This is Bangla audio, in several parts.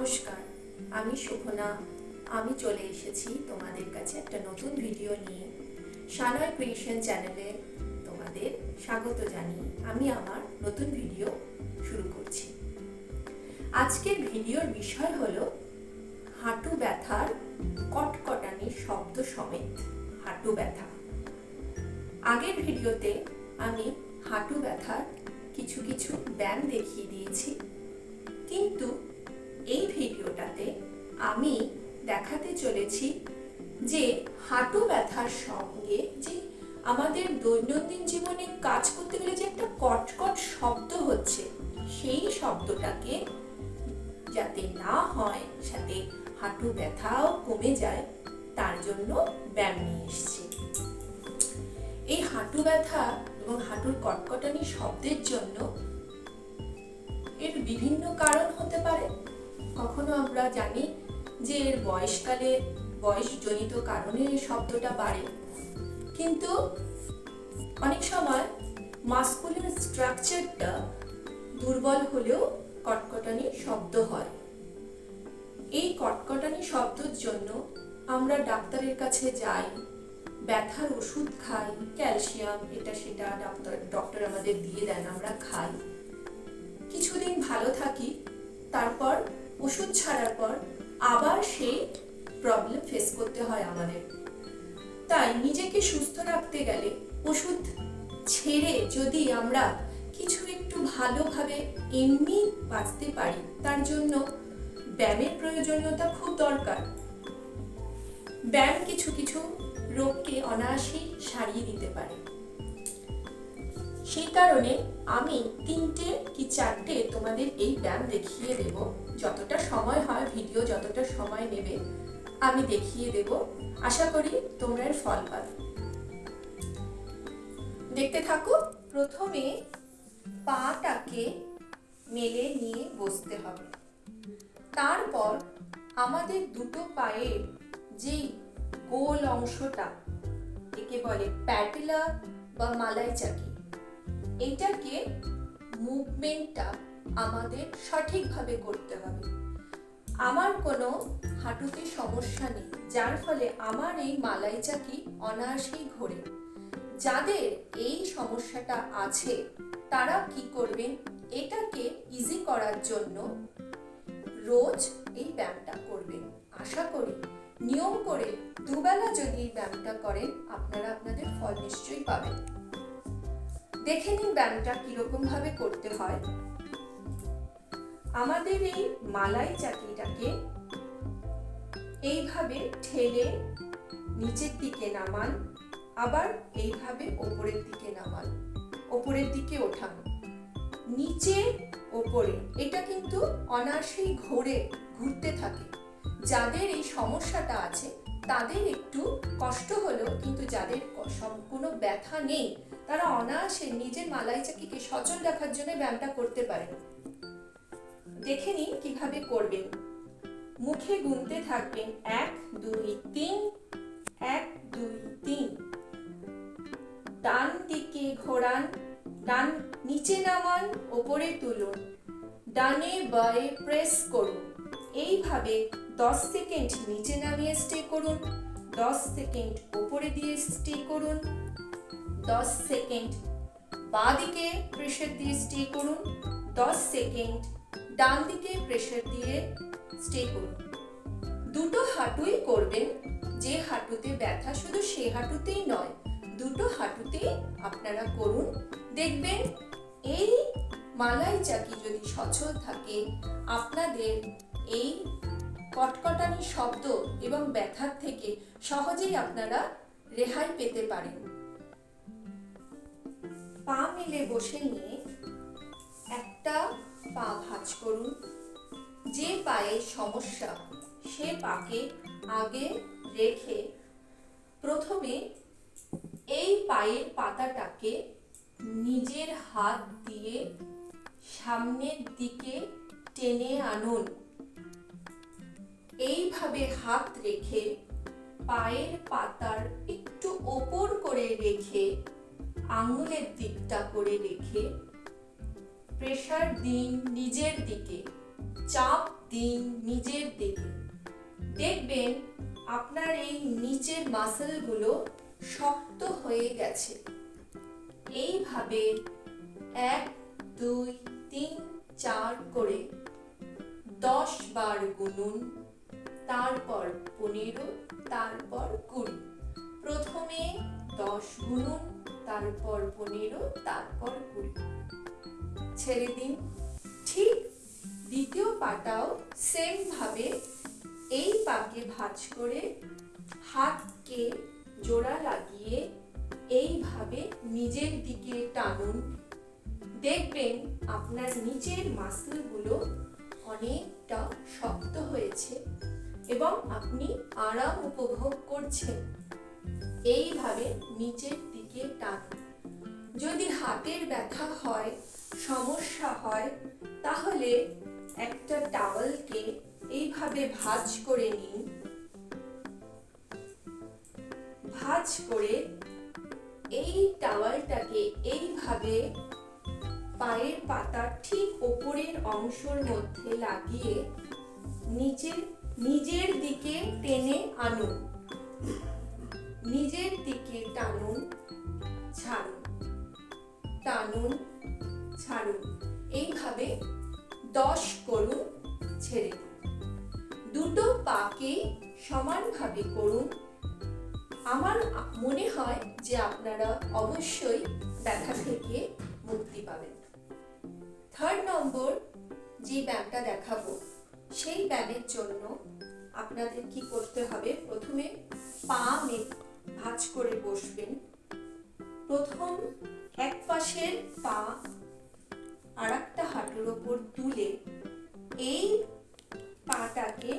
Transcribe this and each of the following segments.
নমস্কার, আমি শুভনা। আমি চলে এসেছি তোমাদের কাছে একটা নতুন ভিডিও নিয়ে। সানয় ক্রিয়েশন চ্যানেলে তোমাদের স্বাগত জানিয়ে আমি আমার নতুন ভিডিও শুরু করছি। আজকের ভিডিওর বিষয় হলো হাঁটু ব্যথার কটকটানি শব্দ সমেত হাঁটু ব্যথা। আগের ভিডিওতে আমি হাঁটু ব্যথার কিছু কিছু ব্যায়াম দেখিয়ে দিয়েছি, কিন্তু এই ভিডিওটাতে আমি দেখাতে চলেছি যে হাঁটু ব্যথার সঙ্গে যে আমাদের দৈনন্দিন জীবনে কাজ করতে গেলে যে একটা কটকট শব্দ হচ্ছে, সেই শব্দটাকে যাতে না হয়, সাথে হাঁটু ব্যথাও কমে যায়, তার জন্য ব্যায়াম নিয়ে এসেছি। এই হাঁটু ব্যথা এবং হাঁটুর কটকটানি শব্দের জন্য এর বিভিন্ন কারণ হতে পারে। কখনো আমরা জানি যে এর বয়সকালে বয়সজনিত কারণে এই শব্দটা বাড়ে, কিন্তু অনেক সময় মাসকুলার স্ট্রাকচারটা দুর্বল হলেও কটকটানি শব্দ হয়। এই কটকটানি শব্দের জন্য আমরা ডাক্তারের কাছে যাই, ব্যথার ওষুধ খাই, ক্যালসিয়াম এটা সেটা ডক্টর আমাদের দিয়ে দেন, আমরা খাই, কিছুদিন ভালো থাকি, তারপর ওষুধ ছাড়ার পর আবার সেই প্রবলেম ফেস করতে হয় আমাদের। তাই নিজেকে সুস্থ রাখতে গেলে ওষুধ ছেড়ে যদি আমরা কিছু একটু ভালোভাবে এমনি বাঁচতে পারি, তার জন্য ব্যায়ামের প্রয়োজনীয়তা খুব দরকার। ব্যায়াম কিছু কিছু রোগকে অনায়াসেই সারিয়ে দিতে পারে। সেই কারণে আমি 3টে কি 4টে তোমাদের এই ব্যায়াম দেখিয়ে দেব। যতটা সময় হয়, ভিডিও যতটা সময় নেবে আমি দেখিয়ে দেব। আশা করি তোমরা এর ফল পাবে। দেখতে থাকো। প্রথমে পাটাকে মেলে নিয়ে বসতে হবে। তারপর আমাদের দুটো পায়ের যে গোল অংশটা, একে বলে প্যাটেলা বা মালাই চাকি, এটাকে মুভমেন্টটা আমাদের সঠিকভাবে করতে হবে। আমার কোনো হাঁটুতে সমস্যা নেই, যার ফলে আমার এই মালাই চাকি অনায়াসেই ঘোরে। যাদের এই সমস্যাটা আছে তারা কি করবেন, এটাকে ইজি করার জন্য রোজ এই ব্যায়ামটা করবেন। আশা করি নিয়ম করে দুবেলা যদি এই ব্যায়ামটা করেন, আপনারা আপনাদের ফল নিশ্চয়ই পাবেন। দেখে নিন ব্যায়ামটা কিরকম ভাবে করতে হয়। আমাদের এই মালাই চাকিটাকে এইভাবে ঠেলে নিচের দিকে নামান, আবার এইভাবে ওপরের দিকে নামান, ওপরের দিকে ওঠান, নিচে ওপরে, এটা কিন্তু অনায়াসেই ঘুরতে থাকে। যাদের এই সমস্যাটা আছে তাদের একটু কষ্ট হলেও, কিন্তু যাদের সম্পূর্ণ ব্যথা নেই তারা অনায়াসে নিজের মালাই চাকিকে সচল রাখার জন্য ব্যায়ামটা করতে পারেন। দেখে নিন কিভাবে করবেন। মুখে গুনতে থাকবেন 1 2 3, 1 2 3। ডান দিকে ঘোরান, ডান নিচে নামান, ওপরে তুলুন, ডানে বায়ে প্রেস করুন। এইভাবে 10 সেকেন্ড নিচে নামিয়ে স্টে করুন, 10 সেকেন্ড ওপরে দিয়ে স্টে করুন, 10 সেকেন্ড বাঁ দিকে প্রেসার দিয়ে স্টে করুন, 10 সেকেন্ড ডান দিকে প্রেসার দিয়ে স্টে করুন। দুটো হাঁটুই করবেন। যে হাঁটুতে ব্যথা শুধু সে হাঁটুতেই নয়, দুটো হাঁটুতেই আপনারা করুন। দেখবেন এই মালাই চাকি যদি সচল থাকে, আপনাদের এই কটকটানি শব্দ এবং ব্যথার থেকে সহজেই আপনারা রেহাই পেতে পারেন। পা মেলে বসে নিয়ে একটা পা ভাঁজ করুন। যে পায়ে সমস্যা সে পাকে আগে রেখে প্রথমে এই পায়ের পাতাটাকে নিজের হাত দিয়ে সামনের দিকে টেনে আনুন। এইভাবে হাত রেখে পায়ের পাতার একটু ওপর করে রেখে আঙুলের দিকটা করে রেখে প্রেসার দিন, নিজের দিকে চাপ দিন নিজের দিকে। দেখবেন আপনার এই নিচের মাসলগুলো শক্ত হয়ে গেছে। এইভাবে 1 2 3 4 করে 10 বার গুনুন, তারপর 15, তারপর 20। প্রথমে 10 গুনুন, তারপর 15, তারপর 20। ছেড়ে দিন। ঠিক দ্বিতীয় পাটাও সেম ভাবে এই পাকে ভাঁজ করে হাতকে জোড়া লাগিয়ে এইভাবে নিজের দিকে টানুন। দেখবেন আপনার নিচের মাসলগুলো অনেকটা শক্ত হয়েছে এবং আপনি আরাম উপভোগ করছেন। এইভাবে নিচের দিকে টানুন। যদি হাতের ব্যথা হয়, সমস্যা হয়, তাহলে একটা টাওয়েলকে এইভাবে ভাঁজ করে নিন। ভাঁজ করে এই টাওয়েলটাকে এইভাবে পায়ের পাতার ঠিক উপরের অংশের মধ্যে লাগিয়ে নিজের দিকে টেনে আনুন। নিজের দিকে টানুন, ছাড়ুন, টানুন, ছাড়ুন। এইভাবে 10 করুন, ছেড়ে দিন। দুটো পাকে সমানভাবে করুন। আমার মনে হয় যে আপনারা অবশ্যই ব্যথা থেকে মুক্তি পাবেন। 3rd নম্বর যে ব্যায়ামটা দেখাবো, সেই ব্যায়ামের জন্য আপনাদের কি করতে হবে, প্রথমে পা ভাঁজ করে বসবেন। প্রথম এক পাশের পা আরেকটা হাঁটুর ওপর তুলে এই পাটাকে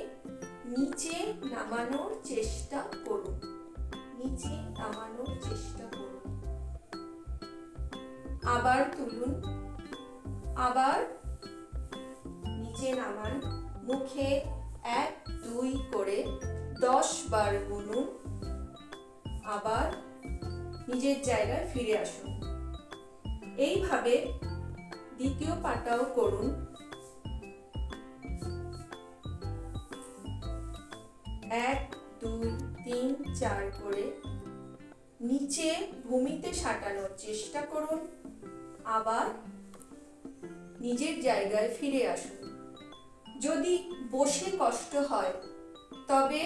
নিচে নামানোর চেষ্টা করুন। নিচে নামানোর চেষ্টা করুন। আবার তুলুন, আবার নিচে নামান। মুখে 1 2 করে 10 বার গুনুন। আবার নিজের জায়গায় ফিরে আসুন। এইভাবে দ্বিতীয় পাটাও করুন। 1 2 3 4 করে নিচে ভূমিতে সাঁটানোর চেষ্টা করুন। আবার নিজের জায়গায় ফিরে আসুন। যদি বসে কষ্ট হয় তবে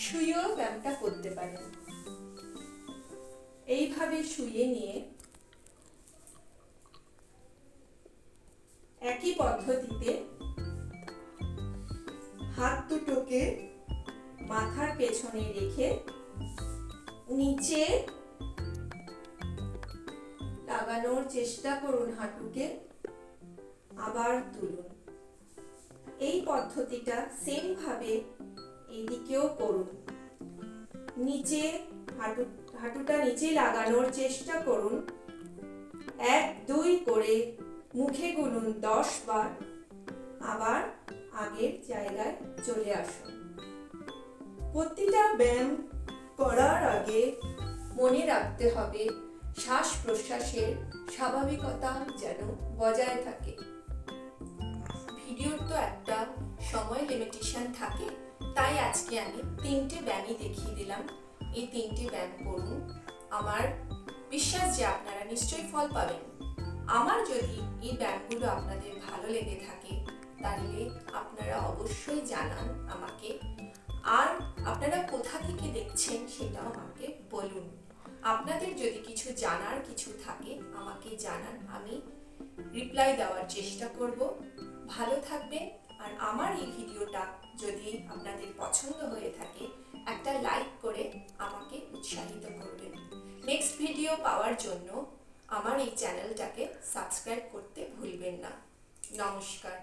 শুয়েও ব্যায়ামটা করতে পারেন। এইভাবে শুয়ে নিয়ে একই পদ্ধতিতে হাত দুটোকে মাথার পেছনে রেখে নিচে লাগানোর চেষ্টা করুন হাঁটুকে। আবার তুলুন। এই পদ্ধতিটা সেম ভাবে এইদিকেও করুন। নিচে হাঁটুটা নিচে লাগানোর চেষ্টা করুন। 1 2 করে মুখে গুনুন 10 বার। আবার আগের জায়গায় চলে আসুন। প্রতিটা ব্যায়াম করার আগে মনে রাখতে হবে শ্বাস প্রশ্বাসের স্বাভাবিকতা যেন বজায় থাকে। ভিডিওর তো একটা সময় লিমিটেশন থাকে, তাই আজকে আমি 3টে ব্যায়ামই দেখিয়ে দিলাম। এই 3টে ব্যায়াম করুন। আমার বিশ্বাস যে আপনারা নিশ্চয়ই ফল পাবেন। আমার যদি এই ব্যায়ামগুলো আপনাদের ভালো লেগে থাকে তাহলে আপনারা অবশ্যই জানান আমাকে। আর আপনারা কোথা থেকে দেখছেন সেটাও আমাকে বলুন। আপনাদের যদি কিছু জানার কিছু থাকে আমাকে জানান, আমি রিপ্লাই দেওয়ার চেষ্টা করব। ভালো থাকবেন। আর আমার এই ভিডিওটা যদি আপনাদের পছন্দ হয়ে থাকে একটা লাইক করে আমাকে উৎসাহিত করবেন। নেক্সট ভিডিও পাওয়ার জন্য আমার এই চ্যানেলটাকে সাবস্ক্রাইব করতে ভুলবেন না। নমস্কার।